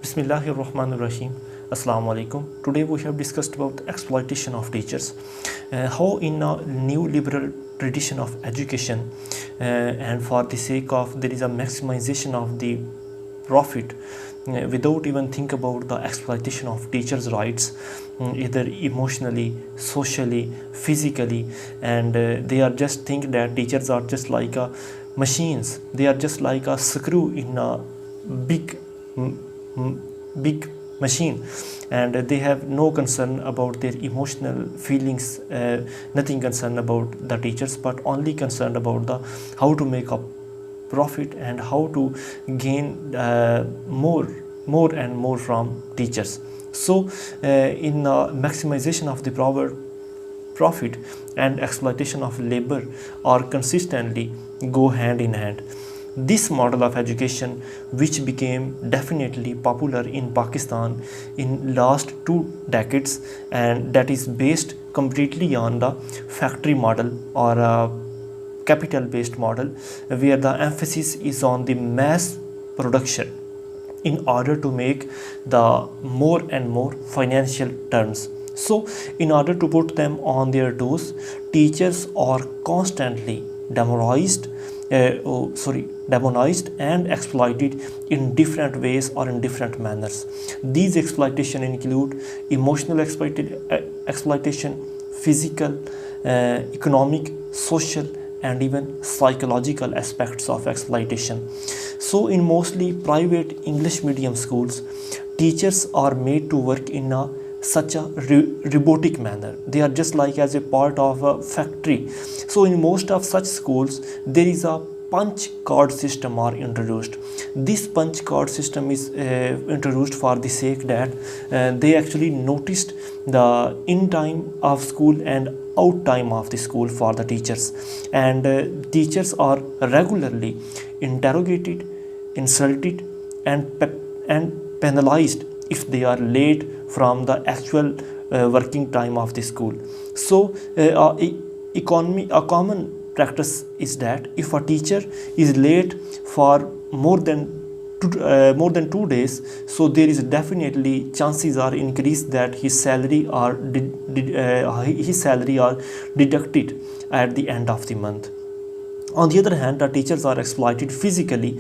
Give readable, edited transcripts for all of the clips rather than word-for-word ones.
Bismillahirrahmanirrahim. Assalamu alaikum. Today we have discussed about the exploitation of teachers. How in a new liberal tradition of education and for the sake of there is a maximization of the profit without even think about the exploitation of teachers' rights, either emotionally, socially, physically, and they are just think that teachers are just like a machines. They are just like a screw in a big big machine, and they have no concern about their emotional feelings, nothing concerned about the teachers, but only concerned about the how to make a profit and how to gain more and more from teachers. So in maximization of the profit and exploitation of labor are consistently go hand in hand. This model of education, which became definitely popular in Pakistan in last 2 decades, and that is based completely on the factory model or a capital based model, where the emphasis is on the mass production in order to make the more and more financial terms. So in order to put them on their toes, teachers are constantly demonized and exploited in different ways or in different manners. These exploitation include emotional exploitation, physical, economic, social, and even psychological aspects of exploitation. So in mostly private English medium schools, teachers are made to work in a such a robotic manner. They are just like as a part of a factory. So in most of such schools there is a punch card system are introduced. This punch card system is introduced for the sake that they actually noticed the in time of school and out time of the school for the teachers, and teachers are regularly interrogated, insulted, and penalized if they are late from the actual working time of the school. So a common practice is that if a teacher is late for more than 2 days, so there is definitely chances are increased that his salary are deducted at the end of the month. On the other hand, the teachers are exploited physically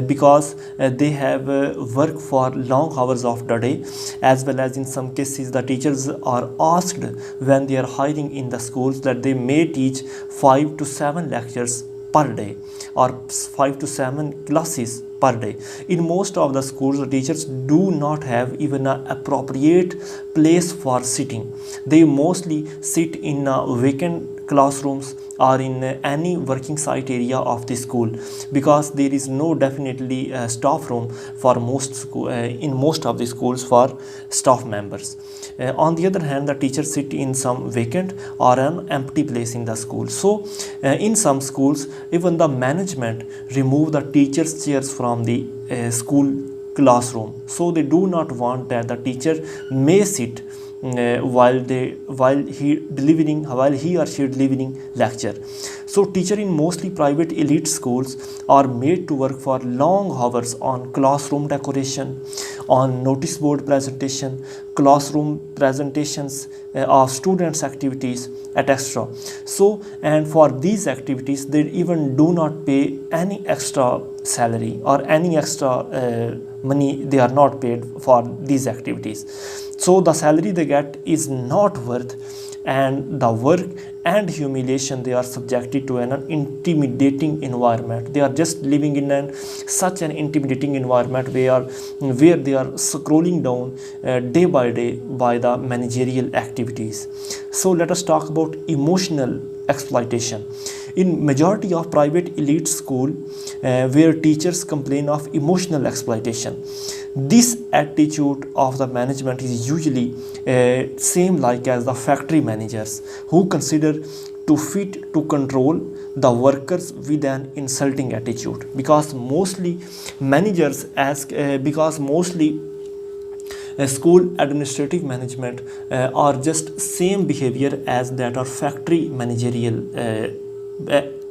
because they have work for long hours of the day, as well as in some cases the teachers are asked when they are hiring in the schools that they may teach 5 to 7 lectures per day or 5 to 7 classes per day. In most of the schools, the teachers do not have even an appropriate place for sitting. They mostly sit in vacant classrooms or in any working site area of the school, because there is no definitely staff room for in most of the schools for staff members. On the other hand, the teachers sit in some vacant or an empty place in the school. So in some schools, even the management remove the teachers chairs from the school classroom, so they do not want that the teacher may sit while he or she delivering lecture. So teacher in mostly private elite schools are made to work for long hours on classroom decoration, on notice board presentation, classroom presentations of students activities, etc. So and for these activities they even do not pay any extra salary or any extra money. They are not paid for these activities, so the salary they get is not worth and the work and humiliation they are subjected to an intimidating environment. They are just living in such an intimidating environment where they are scrolling down day by day by the managerial activities. So let us talk about emotional exploitation. In majority of private elite school where teachers complain of emotional exploitation, this attitude of the management is usually same like as the factory managers who consider to fit to control the workers with an insulting attitude, because mostly managers ask because mostly school administrative management are just same behavior as that of factory managerial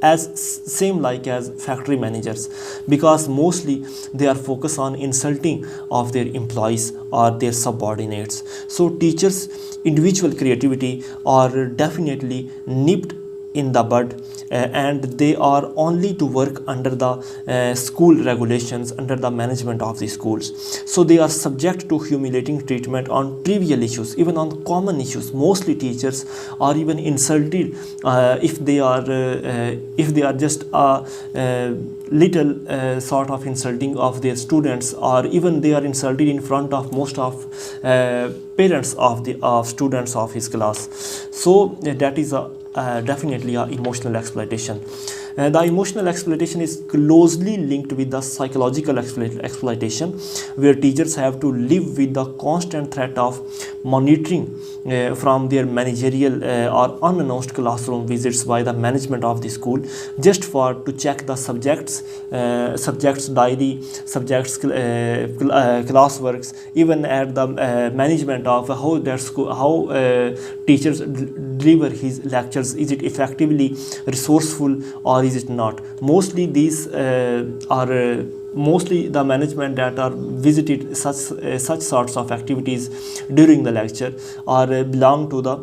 as same like as factory managers, because mostly they are focused on insulting of their employees or their subordinates. So teachers individual creativity are definitely nipped in the bud, and they are only to work under the school regulations, under the management of the schools. So they are subject to humiliating treatment on trivial issues, even on common issues. Mostly teachers are even insulted if they are just a little sort of insulting of their students, or even they are insulted in front of most of parents of the students of his class. So that is a definitely a emotional exploitation. The emotional exploitation is closely linked with the psychological exploitation, where teachers have to live with the constant threat of monitoring from their managerial or unannounced classroom visits by the management of the school, just for to check the subjects diary, subjects classworks, even at the management of how their school, how teachers deliver his lectures. Is it effectively resourceful or is it not? Mostly these are mostly the management that are visited such sorts of activities during the lecture, or belong to the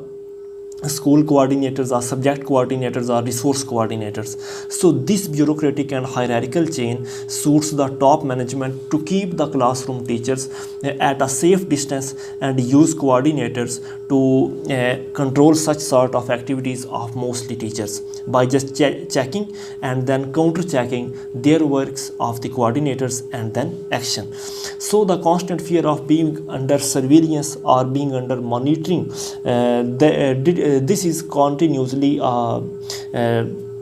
school coordinators or subject coordinators or resource coordinators. So this bureaucratic and hierarchical chain suits the top management to keep the classroom teachers at a safe distance and use coordinators to control such sort of activities of mostly teachers by just checking and then counter checking their works of the coordinators and then action. So the constant fear of being under surveillance or being under monitoring, this is continuously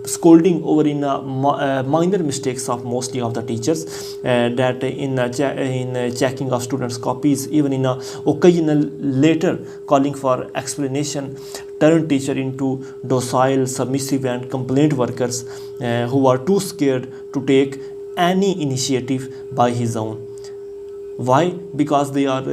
scolding over in minor mistakes of mostly of the teachers, that in checking of students copies, even in a occasional later calling for explanation, turn teacher into docile, submissive and complaint workers who are too scared to take any initiative by his own. Why? Because they are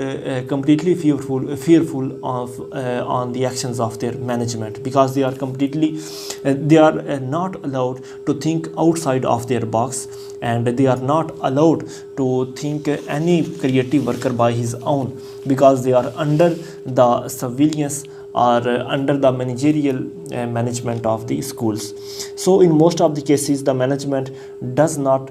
completely fearful of on the actions of their management, because they are completely they are not allowed to think outside of their box, and they are not allowed to think any creative worker by his own, because they are under the surveillance or under the managerial management of the schools. So in most of the cases, the management does not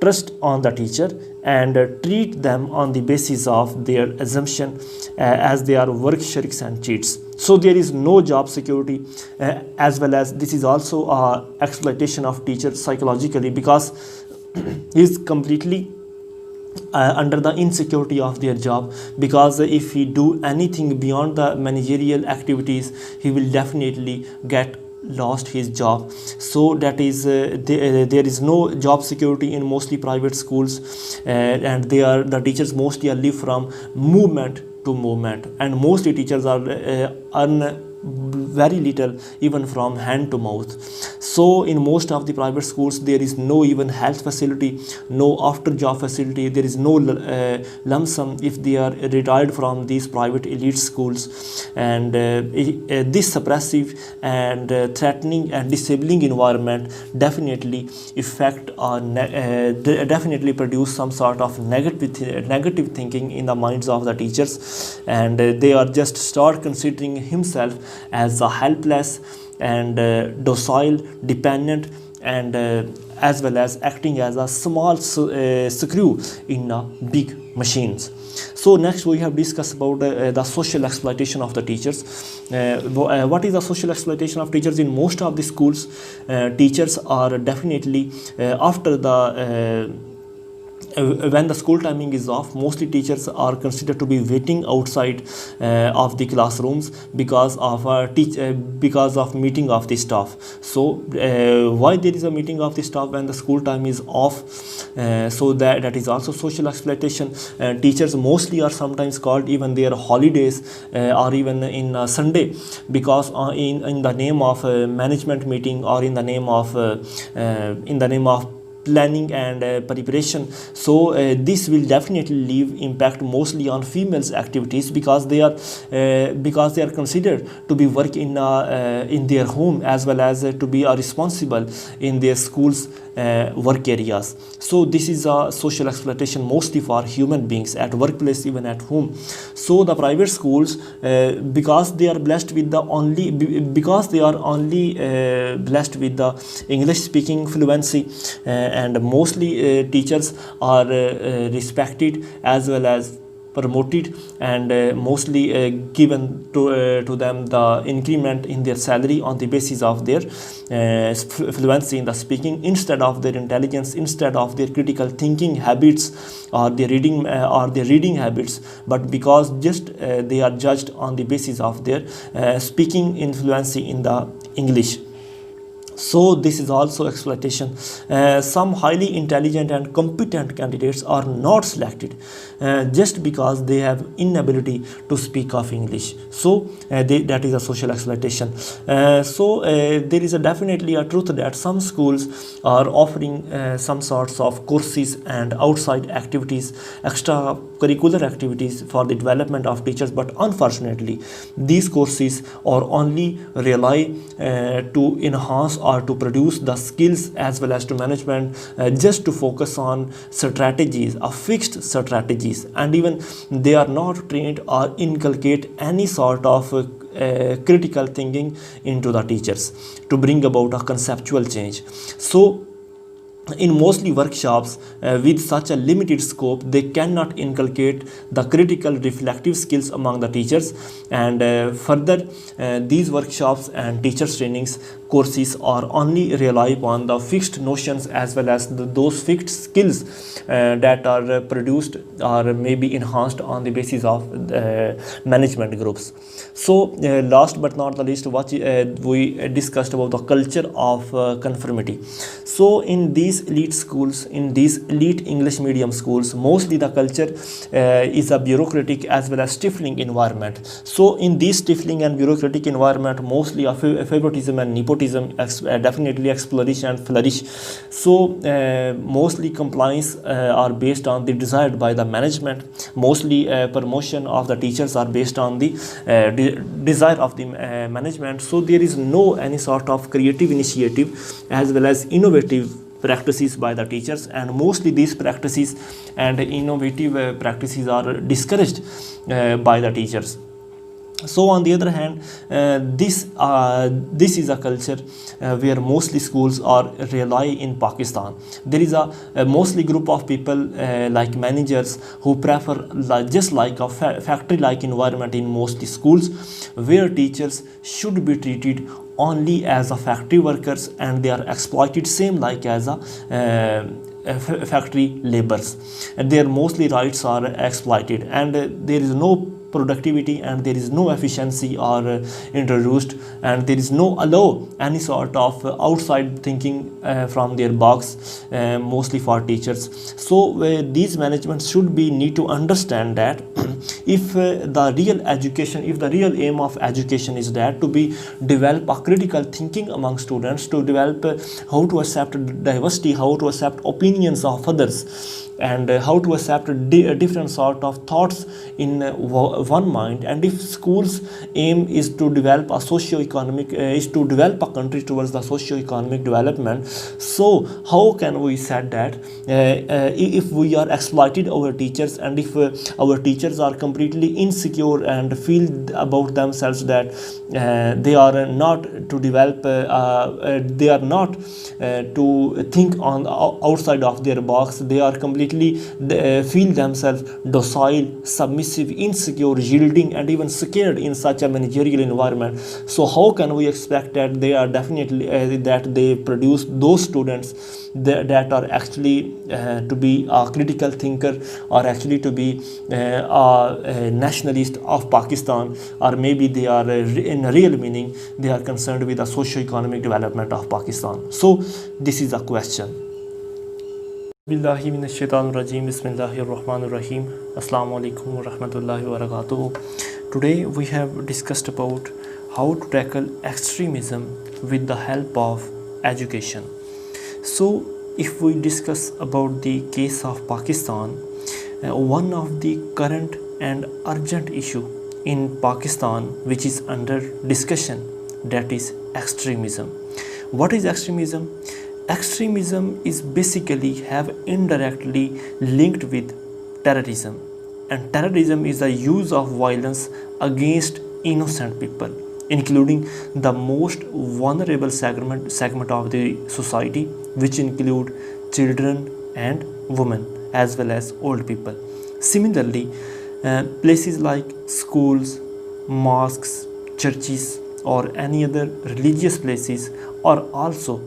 trust on the teacher and treat them on the basis of their assumption as they are work shirks and cheats. So there is no job security, as well as this is also a exploitation of teachers psychologically, because he is completely under the insecurity of their job, because if he do anything beyond the managerial activities, he will definitely get lost his job. So that is there is no job security in mostly private schools, and the teachers mostly are live from movement to movement, and mostly teachers are earn very little even from hand to mouth. So in most of the private schools, there is no even health facility, no after job facility, there is no lump sum if they are retired from these private elite schools. And this suppressive and threatening and disabling environment definitely affect or definitely produce some sort of negative thinking in the minds of the teachers, and they are just start considering himself as a helpless and docile, dependent, and as well as acting as a small screw in big machines. So next we have discussed about the social exploitation of the teachers. What is the social exploitation of teachers? In most of the schools, teachers are definitely after the when the school timing is off, mostly teachers are considered to be waiting outside of the classrooms because of meeting of the staff. So why there is a meeting of the staff when the school time is off? So that is also social exploitation. Teachers mostly are sometimes called even their holidays or even in Sunday, because in the name of management meeting, or in the name of planning and preparation. So this will definitely leave impact mostly on females activities, because they are considered to be work in their home, as well as to be responsible in their schools work areas. So this is a social exploitation mostly for human beings at workplace, even at home. So the private schools, because they are blessed with the only because they are only blessed with the English speaking fluency, and mostly teachers are respected as well as promoted, and mostly given to them the increment in their salary on the basis of their fluency in the speaking, instead of their intelligence, instead of their critical thinking habits, or their reading habits, but because just they are judged on the basis of their speaking influency in the English. So this is also exploitation. Some highly intelligent and competent candidates are not selected just because they have inability to speak of English. So that is a social exploitation. So there is definitely a truth that some schools are offering some sorts of courses and outside activities, extracurricular activities for the development of teachers, but unfortunately these courses are only rely to enhance or to produce the skills as well as to management, just to focus on strategies, fixed strategies, and even they are not trained or inculcate any sort of critical thinking into the teachers to bring about a conceptual change. So in mostly workshops with such a limited scope, they cannot inculcate the critical reflective skills among the teachers, and further these workshops and teachers trainings courses are only rely upon the fixed notions as well as those fixed skills that are produced or maybe enhanced on the basis of management groups. So last but not the least, what we discussed about the culture of conformity. So in these elite schools, in these elite English medium schools, mostly the culture is a bureaucratic as well as stifling environment. So in this stifling and bureaucratic environment, mostly favoritism and nepotism definitely flourish and flourish. So mostly compliance are based on the desired by the management. Mostly promotion of the teachers are based on the desire of the management. So there is no any sort of creative initiative as well as innovative practices by the teachers, and mostly these practices and innovative practices are discouraged by the teachers. So on the other hand, this is a culture where mostly schools are rely in Pakistan. There is a mostly group of people like managers who prefer just like a factory like environment in mostly schools, where teachers should be treated only as a factory workers, and they are exploited same like as a factory laborers, and their mostly rights are exploited, and there is no productivity and there is no efficiency are introduced, and there is no allow any sort of outside thinking from their box, mostly for teachers. So these managements should be need to understand that if the real education, if the real aim of education is that to be develop a critical thinking among students, to develop how to accept diversity, how to accept opinions of others, and how to accept different sort of thoughts in one mind, and if schools aim is to develop a socio-economic is to develop a country towards the socio-economic development, so how can we said that if we are exploited our teachers, and if our teachers are completely insecure and feel about themselves that they are not to develop they are not to think on outside of their box, they are completely feel themselves docile, submissive, insecure, yielding, and even scared in such a managerial environment. So how can we expect that they are definitely that they produce those students that are actually to be a critical thinker, or actually to be a nationalist of Pakistan, or maybe they are in real meaning they are concerned with the socio-economic development of Pakistan. So this is a question. Billahi minash shaitanir rajim. Bismillahir rahmanir rahim. Assalamu alaikum wa rahmatullahi wa barakatuh. Today we have discussed about how to tackle extremism with the help of education. So if we discuss about the case of Pakistan, one of the current and urgent issue in Pakistan which is under discussion, that is extremism. What is extremism? Extremism is basically have indirectly linked with terrorism, and terrorism is the use of violence against innocent people, including the most vulnerable segment of the society, which include children and women as well as old people. Similarly, places like schools, mosques, churches, or any other religious places are also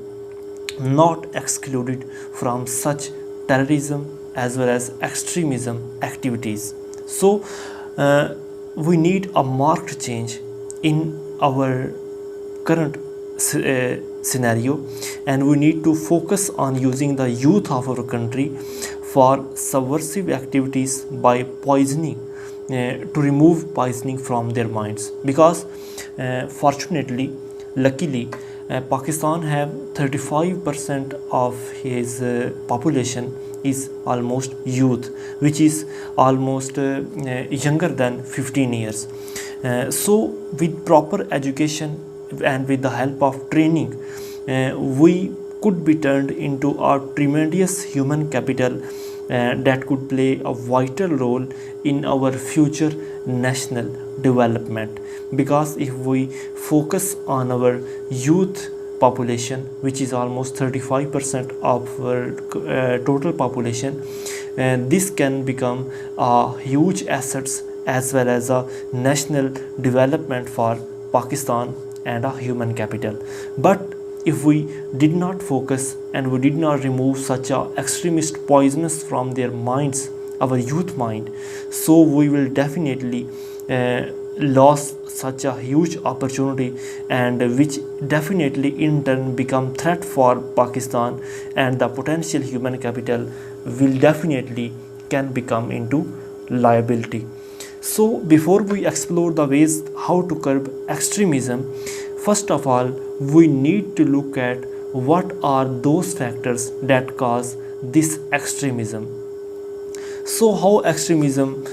not excluded from such terrorism as well as extremism activities. So we need a marked change in our current scenario, and we need to focus on using the youth of our country for subversive activities by poisoning, to remove poisoning from their minds, because fortunately, luckily, Pakistan have 35% of his population is almost youth, which is almost younger than 15 years. So with proper education and with the help of training, we could be turned into a tremendous human capital that could play a vital role in our future national development. Because if we focus on our youth population, which is almost 35% of our total population, this can become a huge assets as well as a national development for Pakistan and a human capital. But if we did not focus and we did not remove such a extremist poisonous from their minds, our youth mind, so we will definitely lose such a huge opportunity, and which definitely in turn become threat for Pakistan, and the potential human capital will definitely can become into liability. So before we explore the ways how to curb extremism, first of all we need to look at what are those factors that cause this extremism. So how extremism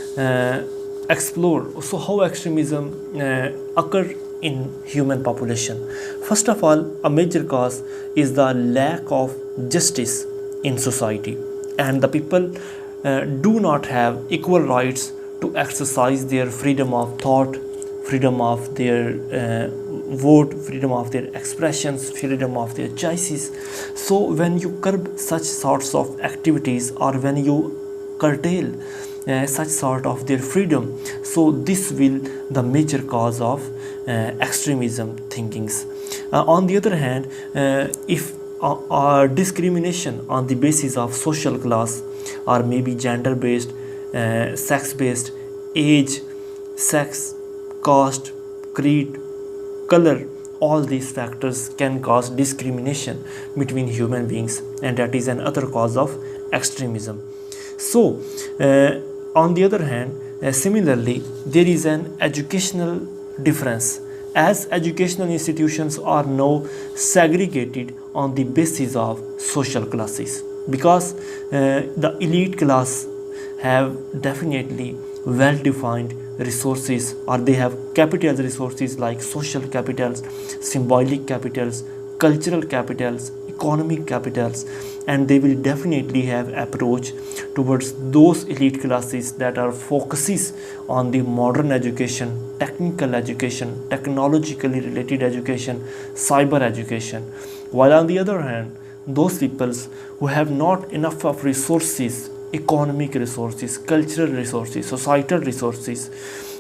occur in human population? First of all, a major cause is the lack of justice in society, and the people do not have equal rights to exercise their freedom of thought, freedom of their vote, freedom of their expressions, freedom of their choices. So when you curb such sorts of activities, or when you curtail such sort of their freedom, so this will the major cause of extremism thinkings. On the other hand, if discrimination on the basis of social class, or maybe gender based, sex based, age, sex, caste, creed, color, all these factors can cause discrimination between human beings, and that is another cause of extremism. So on the other hand, similarly, there is an educational difference, as educational institutions are now segregated on the basis of social classes, because the elite class have definitely well defined resources, or they have capital resources like social capitals, symbolic capitals, cultural capitals, economic capitals, and they will definitely have approach towards those elite classes that are focuses on the modern education, technical education, technologically related education, cyber education. While on the other hand, those peoples who have not enough of resources, economic resources, cultural resources, societal resources,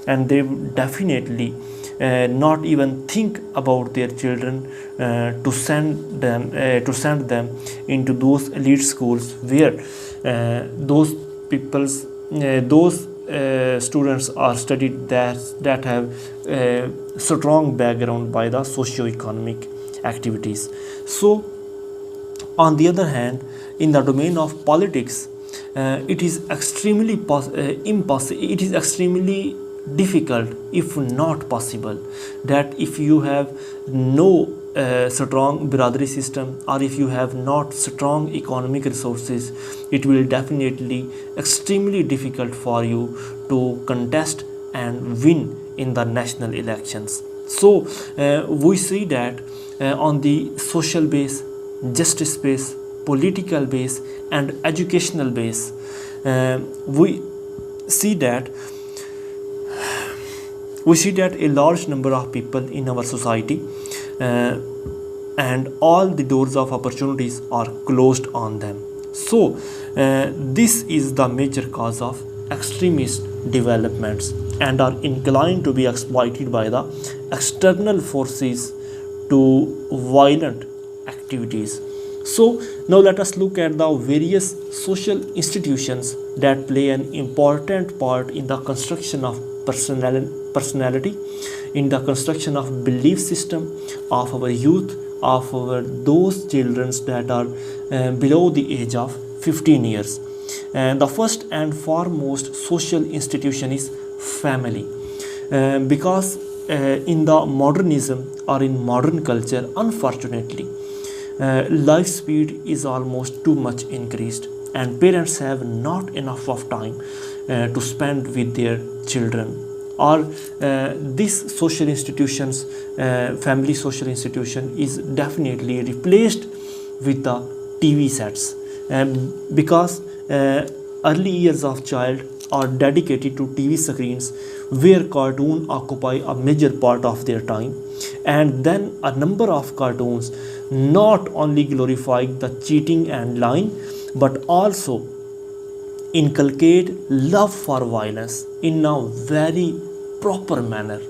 and they definitely not even think about their children to send them into those elite schools where those people's those students are studied that have strong background by the socio-economic activities. So on the other hand, in the domain of politics, it is extremely it is extremely difficult, if not possible, that if you have no strong biradari system, or if you have not strong economic resources, it will definitely extremely difficult for you to contest and win in the national elections. So we see that on the social base, justice base, political base, and educational base, we see that a large number of people in our society, and all the doors of opportunities are closed on them. So this is the major cause of extremist developments, and are inclined to be exploited by the external forces to violent activities. So now let us look at the various social institutions that play an important part in the construction of personality, in the construction of belief system of our youth, of our those children that are below the age of 15 years. And the first and foremost social institution is family, because in the modernism or in modern culture, unfortunately, life speed is almost too much increased, and parents have not enough of time to spend with their children. Or these social institutions, family social institution, is definitely replaced with the TV sets, because early years of child are dedicated to TV screens, where cartoon occupy a major part of their time, and then a number of cartoons not only glorify the cheating and lying, but also inculcate love for violence in a very proper manner.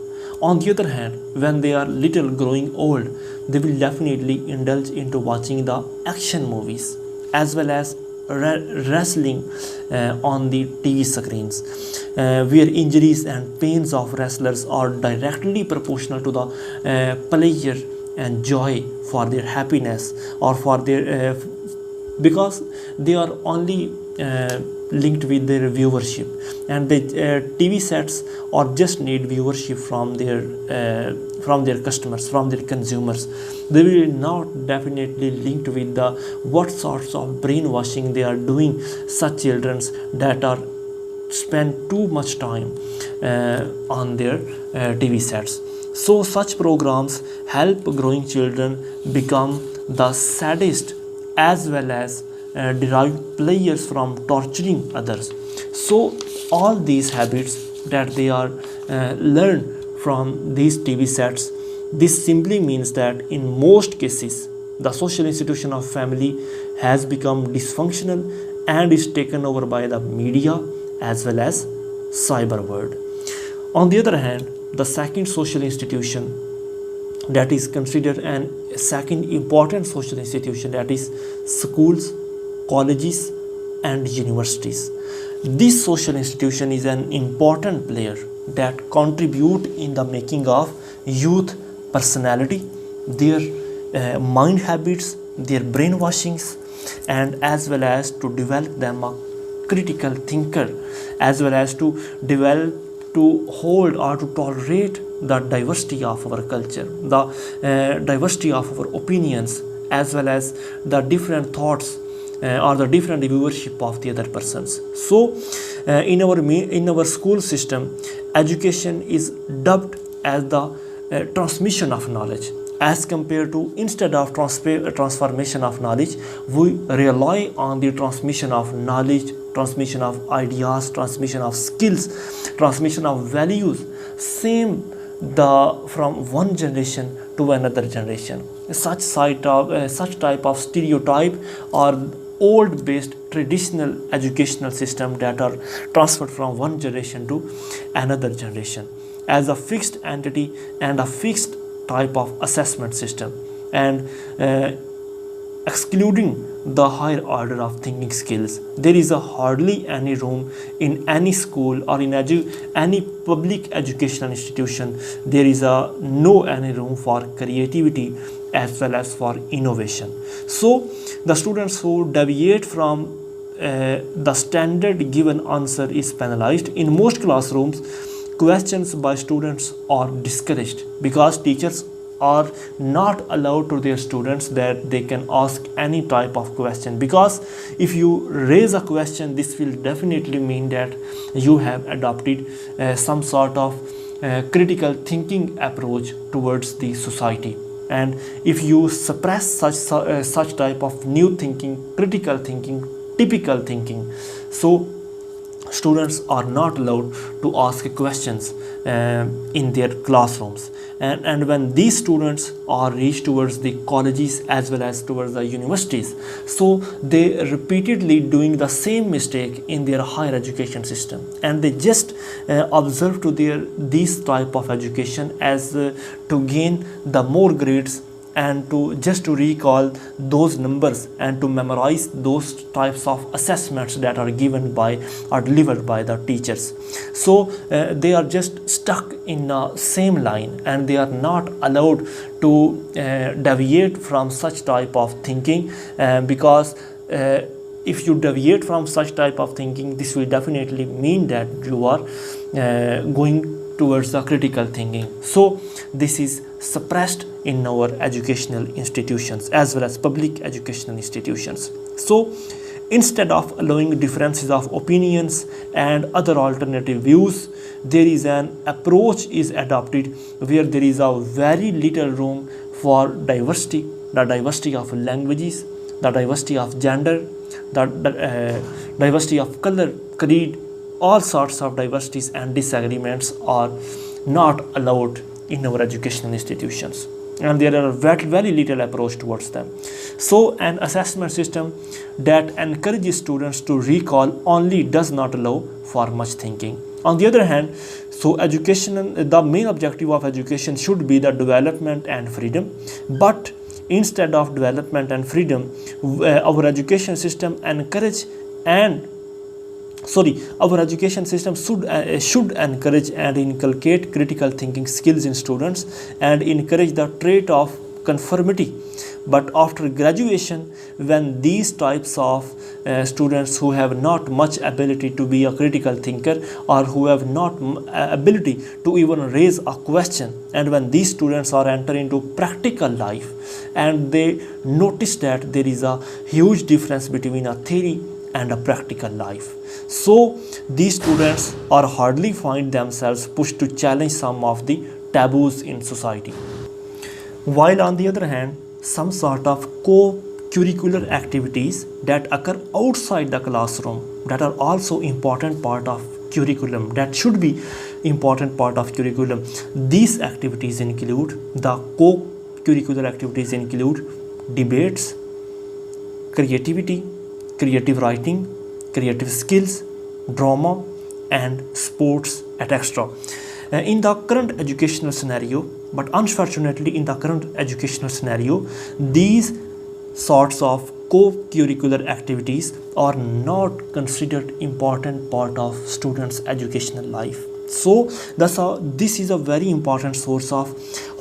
On the other hand, when they are little growing old, they will definitely indulge into watching the action movies as well as wrestling on the TV screens, where injuries and pains of wrestlers are directly proportional to the pleasure and joy for their happiness, or for their because they are only linked with their viewership, and the TV sets or just need viewership from their customers, from their consumers. They will not definitely linked with the what sorts of brainwashing they are doing such children that are spend too much time on their TV sets. So such programs help growing children become the sadist as well as derive pleasures from torturing others. So all these habits that they are learned from these TV sets, this simply means that in most cases the social institution of family has become dysfunctional and is taken over by the media as well as cyber world. On the other hand, the second social institution that is considered an second important social institution, that is schools, colleges and universities. This social institution is an important player that contribute in the making of youth personality, their mind habits, their brainwashings, and as well as to develop them a critical thinker, as well as to develop, to hold or to tolerate the diversity of our culture, the diversity of our opinions, as well as the different thoughts or the different viewership of the other persons. So in our school system, education is dubbed as the transmission of knowledge, as compared to, instead of transformation of knowledge, we rely on the transmission of knowledge, transmission of ideas, transmission of skills, transmission of values, same from one generation to another generation. Such type of stereotype or old based traditional educational system that are transferred from one generation to another generation as a fixed entity and a fixed type of assessment system, and excluding the higher order of thinking skills. There is hardly any room in any school or in any public educational institution. There is no any room for creativity as well as for innovation. So the students who deviate from the standard given answer is penalized. In most classrooms, questions by students are discouraged because teachers are not allowed to their students that they can ask any type of question, because if you raise a question, this will definitely mean that you have adopted some sort of critical thinking approach towards the society. And if you suppress such type of new thinking, critical thinking, typical thinking, so students are not allowed to ask questions in their classrooms. And when these students are reached towards the colleges as well as towards the universities, so they repeatedly doing the same mistake in their higher education system, and they just observe to these type of education as to gain the more grades, and to just to recall those numbers and to memorize those types of assessments that are given by or delivered by the teachers. So they are just stuck in the same line, and they are not allowed to deviate from such type of thinking, because if you deviate from such type of thinking, this will definitely mean that you are going towards the critical thinking. So this is suppressed in our educational institutions as well as public educational institutions. So instead of allowing differences of opinions and other alternative views, there is an approach is adopted where there is a very little room for diversity, the diversity of languages, the diversity of gender, the diversity of color, creed. All sorts of diversities and disagreements are not allowed in our educational institutions, and there are very little approach towards them. So an assessment system that encourages students to recall only does not allow for much thinking. On the other hand, so education, the main objective of education should be the development and freedom, but instead of development and freedom, our education system our education system should encourage and inculcate critical thinking skills in students and encourage the trait of conformity. But after graduation, when these types of students who have not much ability to be a critical thinker, or who have not ability to even raise a question, and when these students are enter into practical life, and they notice that there is a huge difference between a theory and a practical life, so these students are hardly find themselves pushed to challenge some of the taboos in society. While on the other hand, some sort of co-curricular activities that occur outside the classroom, that are also important part of curriculum, that should be important part of curriculum. These activities include, the co-curricular activities include debates, creativity, creative writing, creative skills, drama, and sports, etc. In the current educational scenario, but unfortunately in the current educational scenario, these sorts of co-curricular activities are not considered important part of students' educational life. So this is a very important source of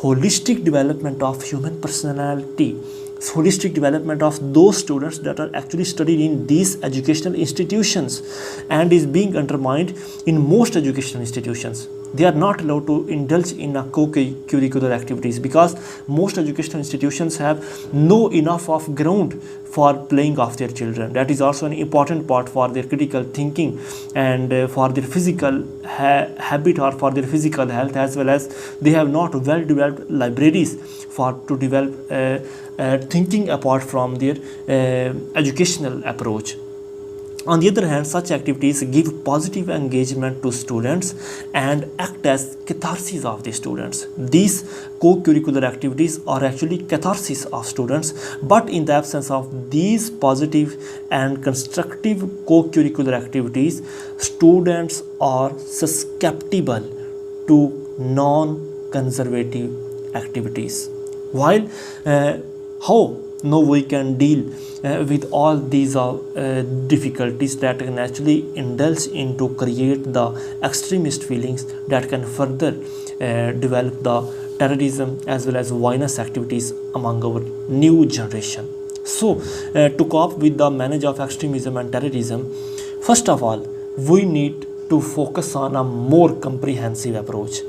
holistic development of human personality, holistic development of those students that are actually studied in these educational institutions, and is being undermined in most educational institutions. They are not allowed to indulge in a co-curricular activities because most educational institutions have no enough of ground for playing of their children. That is also an important part for their critical thinking and for their physical habit or for their physical health, as well as they have not well developed libraries for to develop thinking apart from their educational approach. On the other hand, such activities give positive engagement to students and act as catharsis of the students. These co-curricular activities are actually catharsis of students, but in the absence of these positive and constructive co-curricular activities, students are susceptible to non-conservative activities. While how now we can deal with all these difficulties that can actually indulge into create the extremist feelings that can further develop the terrorism as well as violence activities among our new generation. So to cope with the manage of extremism and terrorism, first of all, we need to focus on a more comprehensive approach.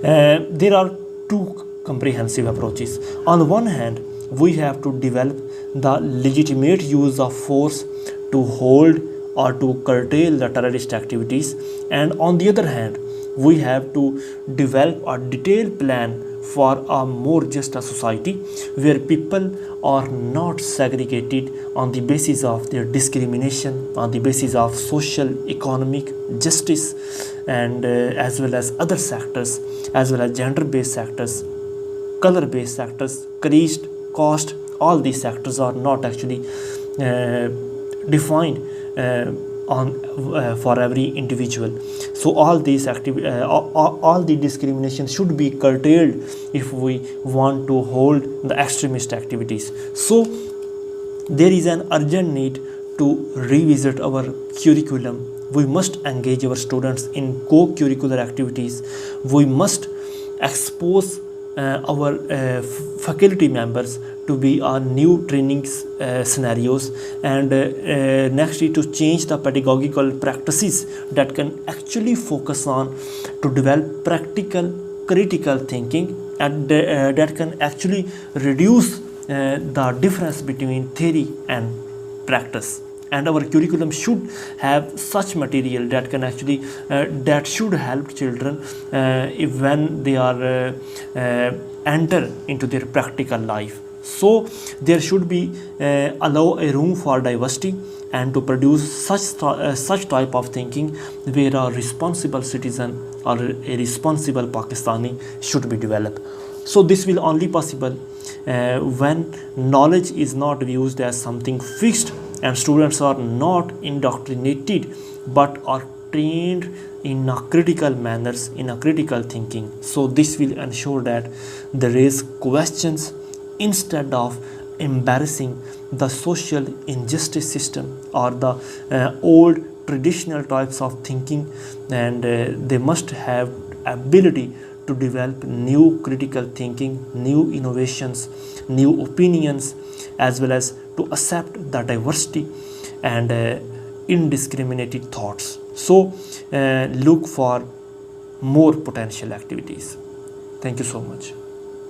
There are two comprehensive approaches. On one hand, we have to develop the legitimate use of force to hold or to curtail the terrorist activities, and on the other hand, we have to develop a detailed plan for a more just a society where people are not segregated on the basis of their discrimination, on the basis of social, economic justice, and as well as other sectors, as well as gender-based sectors, color-based sectors, caste, caste. All these sectors are not actually defined for every individual. So all these all the discrimination should be curtailed if we want to hold the extremist activities. So there is an urgent need to revisit our curriculum. We must engage our students in co-curricular activities. We must expose our faculty members to be on new training scenarios, and next is to change the pedagogical practices that can actually focus on to develop practical critical thinking, and that can actually reduce the difference between theory and practice. And our curriculum should have such material that can actually that should help children if when they are enter into their practical life. So there should be allow a room for diversity and to produce such type of thinking where a responsible citizen or a responsible Pakistani should be developed. So this will only possible when knowledge is not used as something fixed and students are not indoctrinated but are trained in a critical manners, in a critical thinking. So this will ensure that they raise questions instead of embarrassing the social injustice system or the old traditional types of thinking, and they must have ability to develop new critical thinking, new innovations, new opinions, as well as to accept the diversity and indiscriminated thoughts. So look for more potential activities. Thank you so much.